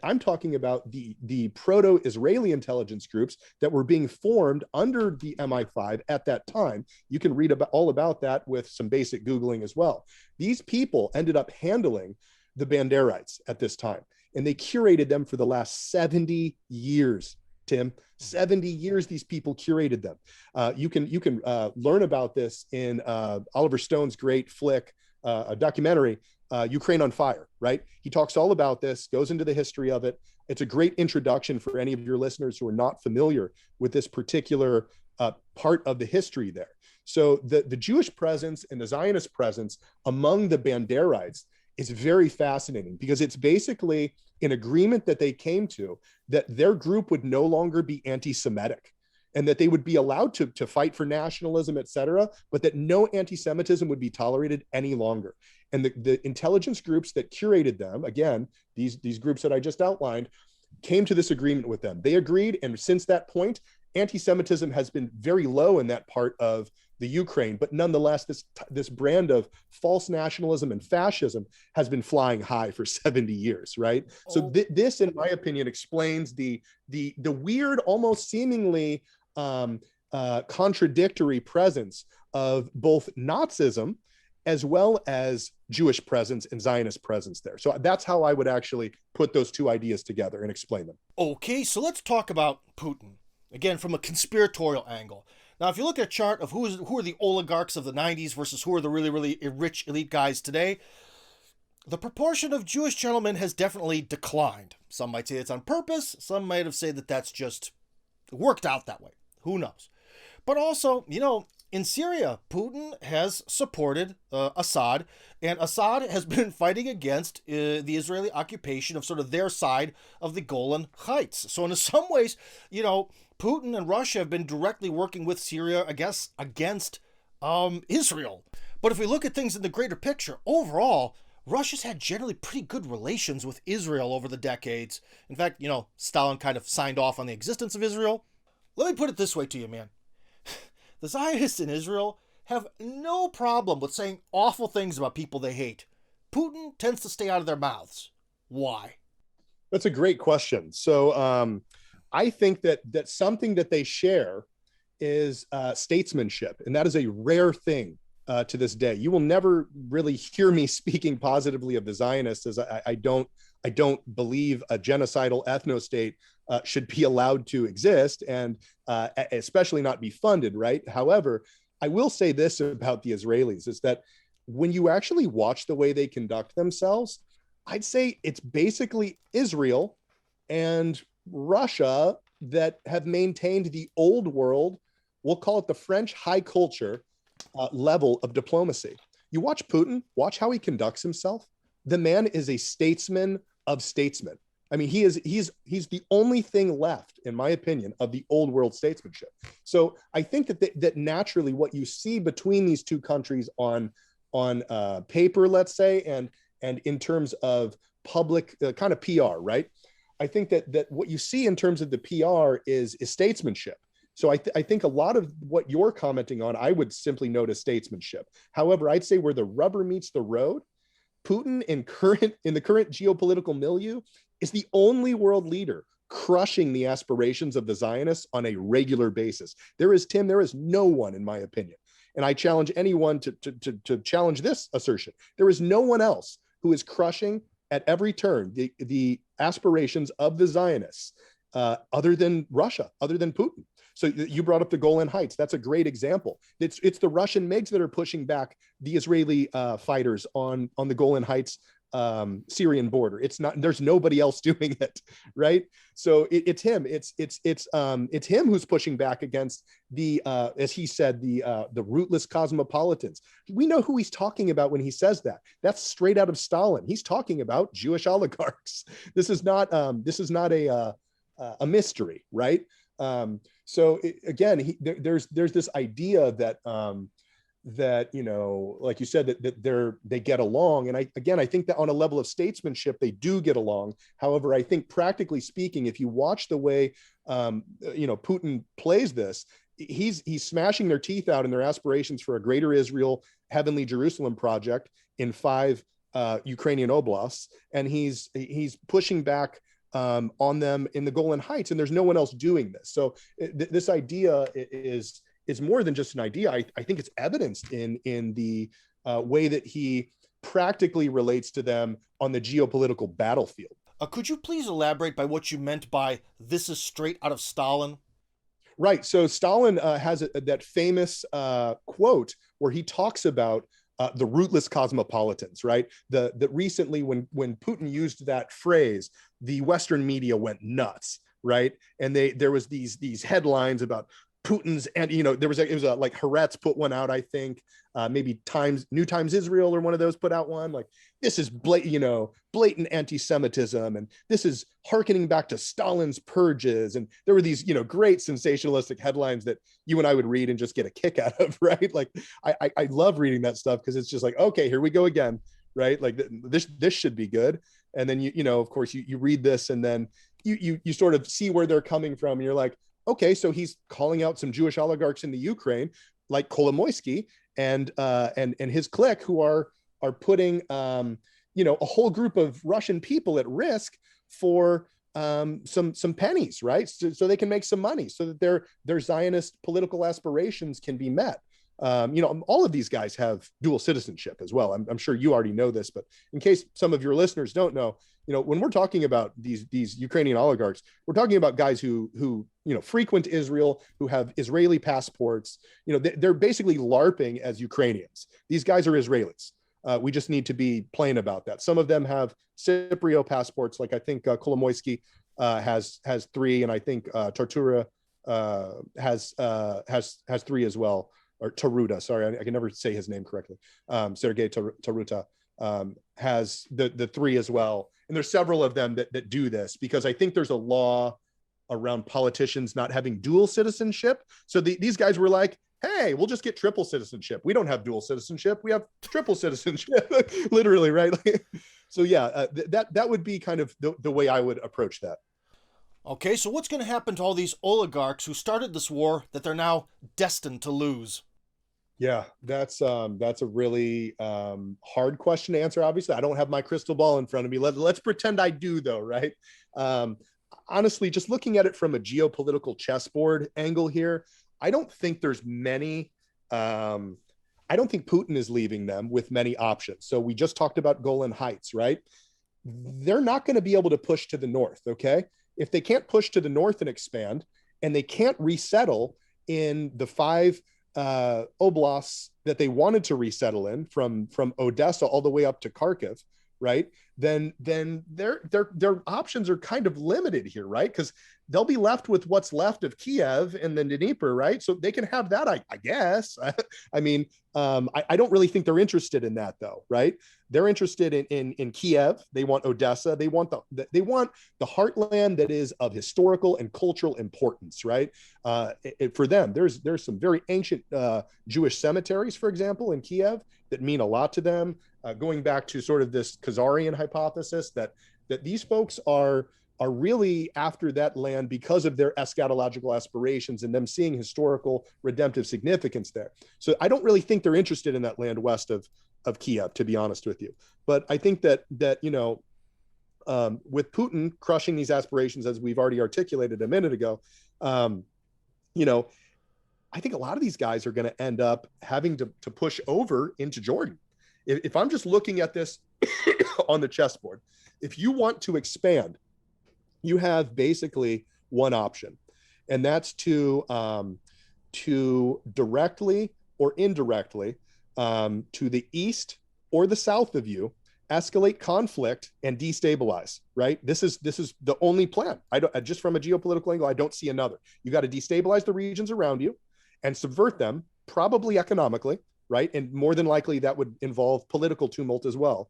I'm talking about the proto-Israeli intelligence groups that were being formed under the MI5 at that time. You can read all about that with some basic Googling as well. These people ended up handling the Banderites at this time, and they curated them for the last 70 years, Tim. 70 years these people curated them. You can learn about this in Oliver Stone's great flick, a documentary, Ukraine on Fire, right? He talks all about this, goes into the history of it. It's a great introduction for any of your listeners who are not familiar with this particular part of the history there. So the Jewish presence and the Zionist presence among the Banderites is very fascinating, because it's basically an agreement that they came to that their group would no longer be anti-Semitic, and that they would be allowed to fight for nationalism, et cetera, but that no anti-Semitism would be tolerated any longer. And the intelligence groups that curated them, again, these groups that I just outlined, came to this agreement with them. They agreed, and since that point, Anti-Semitism has been very low in that part of the Ukraine, but nonetheless, this brand of false nationalism and fascism has been flying high for 70 years, right? So this, in my opinion, explains the weird, almost seemingly contradictory presence of both Nazism as well as Jewish presence and Zionist presence there. So that's how I would actually put those two ideas together and explain them. Okay, so let's talk about Putin, again, from a conspiratorial angle. Now, if you look at a chart of who are the oligarchs of the 90s versus who are the really, really rich elite guys today, the proportion of Jewish gentlemen has definitely declined. Some might say it's on purpose. Some might have said that that's just worked out that way. Who knows? But also, in Syria, Putin has supported Assad, and Assad has been fighting against the Israeli occupation of sort of their side of the Golan Heights. So in some ways, Putin and Russia have been directly working with Syria, I guess, against Israel. But if we look at things in the greater picture, overall, Russia's had generally pretty good relations with Israel over the decades. In fact, Stalin kind of signed off on the existence of Israel. Let me put it this way to you, man. The Zionists in Israel have no problem with saying awful things about people they hate. Putin tends to stay out of their mouths. Why? That's a great question. So I think that something that they share is statesmanship, and that is a rare thing to this day. You will never really hear me speaking positively of the Zionists, as I don't believe a genocidal ethno-state should be allowed to exist, and especially not be funded, right? However, I will say this about the Israelis, is that when you actually watch the way they conduct themselves, I'd say it's basically Israel and Russia that have maintained the old world, we'll call it the French high culture level of diplomacy. You watch Putin, watch how he conducts himself. The man is a statesman of statesmen. I mean, he's the only thing left, in my opinion, of the old world statesmanship. So I think that naturally what you see between these two countries on paper, let's say, and in terms of public kind of PR, right? I think that what you see in terms of the PR is statesmanship. So I think a lot of what you're commenting on, I would simply note as statesmanship. However, I'd say where the rubber meets the road, Putin in the current geopolitical milieu is the only world leader crushing the aspirations of the Zionists on a regular basis. There is no one, in my opinion, and I challenge anyone to challenge this assertion. There is no one else who is crushing at every turn the aspirations of the Zionists, other than Russia, other than Putin. So you brought up the Golan Heights. That's a great example. It's the Russian MiGs that are pushing back the Israeli fighters on the Golan Heights Syrian border. It's not. There's nobody else doing it, right? So it's him. It's him who's pushing back against the, as he said, the rootless cosmopolitans. We know who he's talking about when he says that. That's straight out of Stalin. He's talking about Jewish oligarchs. This is not a mystery, right? So again, there's this idea that like you said, that they get along, and I think that on a level of statesmanship they do get along. However, I think practically speaking, if you watch the way Putin plays this, he's smashing their teeth out in their aspirations for a greater Israel, heavenly Jerusalem project in 5 Ukrainian oblasts, and he's pushing back on them in the Golan Heights, and there's no one else doing this. So this idea is more than just an idea. I think it's evidenced in the way that he practically relates to them on the geopolitical battlefield. Could you please elaborate by what you meant by "this is straight out of Stalin"? Right. So Stalin has that famous quote where he talks about the rootless cosmopolitans, right? That recently when Putin used that phrase, the Western media went nuts, right? And there was these headlines about Putin's, and it was like Haaretz put one out, I think, maybe New Times Israel or one of those put out one, like, this is blatant anti-Semitism, and this is hearkening back to Stalin's purges. And there were these great sensationalistic headlines that you and I would read and just get a kick out of, right? Like I love reading that stuff because it's just like, okay, here we go again, right? Like this should be good. And then of course you read this, and then you sort of see where they're coming from, and you're like, okay, so he's calling out some Jewish oligarchs in the Ukraine, like Kolomoisky and his clique, who are putting a whole group of Russian people at risk for some pennies, right? So they can make some money, so that their Zionist political aspirations can be met. All of these guys have dual citizenship as well. I'm sure you already know this, but in case some of your listeners don't know, when we're talking about these Ukrainian oligarchs, we're talking about guys who frequent Israel, who have Israeli passports. They're basically LARPing as Ukrainians. These guys are Israelis. We just need to be plain about that. Some of them have Cypriot passports, like I think Kolomoisky has 3, and I think Tartura has 3 as well, or Taruta. Sorry, I can never say his name correctly. Sergei Taruta has the 3 as well, and there's several of them that do this, because I think there's a law around politicians not having dual citizenship. So these guys were like, hey, we'll just get triple citizenship. We don't have dual citizenship. We have triple citizenship, literally, right? So yeah, that would be kind of the way I would approach that. Okay, so what's going to happen to all these oligarchs who started this war that they're now destined to lose? Yeah, that's a really hard question to answer. Obviously, I don't have my crystal ball in front of me. Let's pretend I do, though, right? Honestly, just looking at it from a geopolitical chessboard angle here, I don't think there's many. I don't think Putin is leaving them with many options. So we just talked about Golan Heights, right? They're not going to be able to push to the north, okay? If they can't push to the north and expand, and they can't resettle in the 5 oblasts that they wanted to resettle in, from Odessa all the way up to Kharkiv, right? Then their options are kind of limited here, right? Because they'll be left with what's left of Kiev and then Dnieper, right? So they can have that, I guess. I mean, I don't really think they're interested in that, though, right? They're interested in Kiev. They want Odessa. They want the heartland that is of historical and cultural importance, right? For them, there's some very ancient Jewish cemeteries, for example, in Kiev that mean a lot to them. Going back to sort of this Khazarian hypothesis that these folks are really after that land because of their eschatological aspirations and them seeing historical redemptive significance there. So I don't really think they're interested in that land west of Kiev, to be honest with you. But I think that with Putin crushing these aspirations, as we've already articulated a minute ago, I think a lot of these guys are going to end up having to push over into Jordan. If I'm just looking at this on the chessboard, if you want to expand, you have basically one option, and that's to directly or indirectly to the east or the south of you escalate conflict and destabilize, right? This is the only plan. Just from a geopolitical angle, I don't see another. You got to destabilize the regions around you and subvert them, probably economically, right? And more than likely that would involve political tumult as well.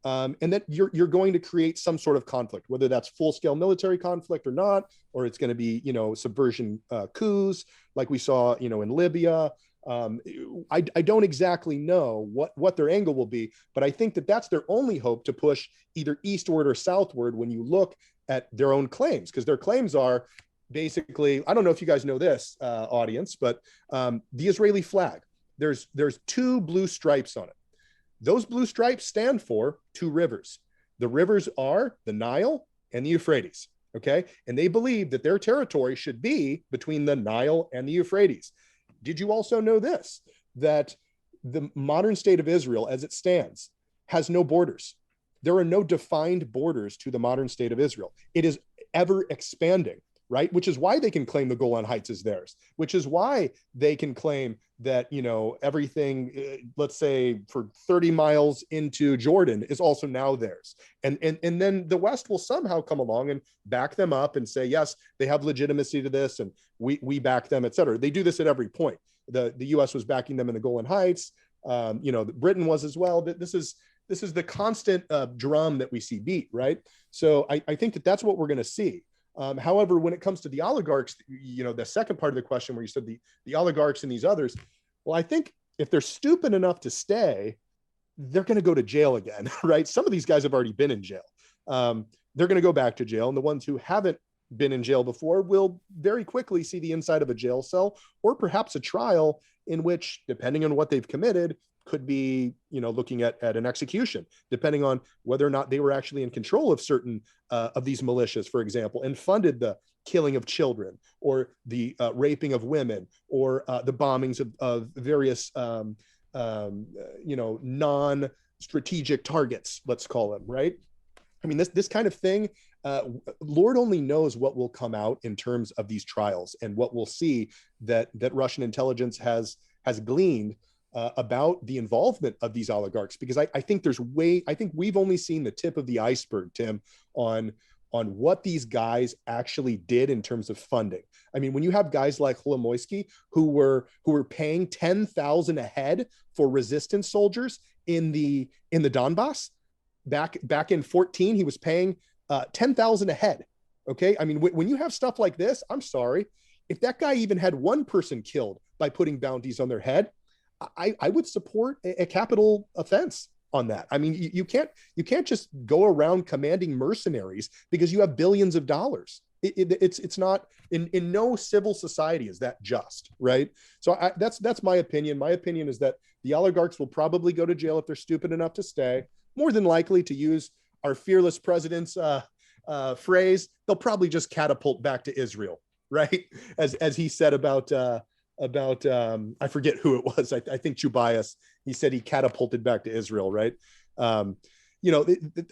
And that you're going to create some sort of conflict, whether that's full-scale military conflict or not, or it's going to be, subversion coups like we saw, in Libya. I don't exactly know what their angle will be, but I think that that's their only hope to push either eastward or southward when you look at their own claims, because their claims are basically, I don't know if you guys know this, audience, but the Israeli flag, there's 2 blue stripes on it. Those blue stripes stand for 2 rivers. The rivers are the Nile and the Euphrates, okay? And they believe that their territory should be between the Nile and the Euphrates. Did you also know this? That the modern state of Israel, as it stands, has no borders. There are no defined borders to the modern state of Israel. It is ever expanding, right? Which is why they can claim the Golan Heights is theirs, which is why they can claim that, everything, let's say for 30 miles into Jordan is also now theirs. And then the West will somehow come along and back them up and say, yes, they have legitimacy to this and we back them, et cetera. They do this at every point. The US was backing them in the Golan Heights. Britain was as well. This is the constant drum that we see beat, right? So I think that that's what we're going to see. However, when it comes to the oligarchs, the second part of the question where you said the oligarchs and these others, well, I think if they're stupid enough to stay, they're going to go to jail again, right? Some of these guys have already been in jail. They're going to go back to jail. And the ones who haven't been in jail before will very quickly see the inside of a jail cell, or perhaps a trial in which, depending on what they've committed, could be, looking at an execution, depending on whether or not they were actually in control of certain of these militias, for example, and funded the killing of children, or the raping of women, or the bombings of various, non-strategic targets, let's call them, right? I mean, this kind of thing, Lord only knows what will come out in terms of these trials, and what we'll see that Russian intelligence has gleaned about the involvement of these oligarchs. Because I think we've only seen the tip of the iceberg, Tim, on what these guys actually did in terms of funding. I mean, when you have guys like Kolomoisky who were paying $10,000 a head for resistance soldiers in the Donbass, back in 2014, he was paying $10,000 a head. Okay, I mean, when you have stuff like this, I'm sorry, if that guy even had one person killed by putting bounties on their head, I would support a capital offense on that. I mean, you can't just go around commanding mercenaries because you have billions of dollars. It's not in no civil society is that just, right? So that's my opinion. My opinion is that the oligarchs will probably go to jail if they're stupid enough to stay. More than likely, to use our fearless president's phrase, they'll probably just catapult back to Israel, right? As he said about I forget who it was. I think Jubias. He said he catapulted back to Israel, right? I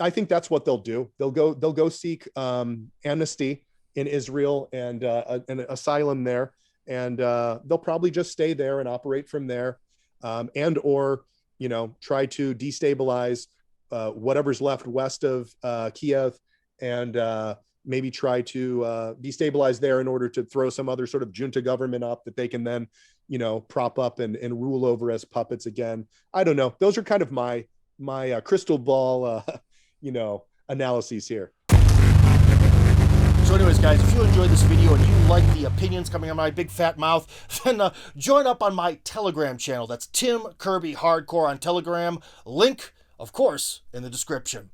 think that's what they'll do. They'll go seek amnesty in Israel and an asylum there, and they'll probably just stay there and operate from there, and or try to destabilize whatever's left west of Kiev, and maybe try to destabilize there in order to throw some other sort of junta government up that they can then, prop up and rule over as puppets again. I don't know. Those are kind of my crystal ball, analyses here. So anyways, guys, if you enjoyed this video and you like the opinions coming out of my big fat mouth, then join up on my Telegram channel. That's Tim Kirby Hardcore on Telegram. Link, of course, in the description.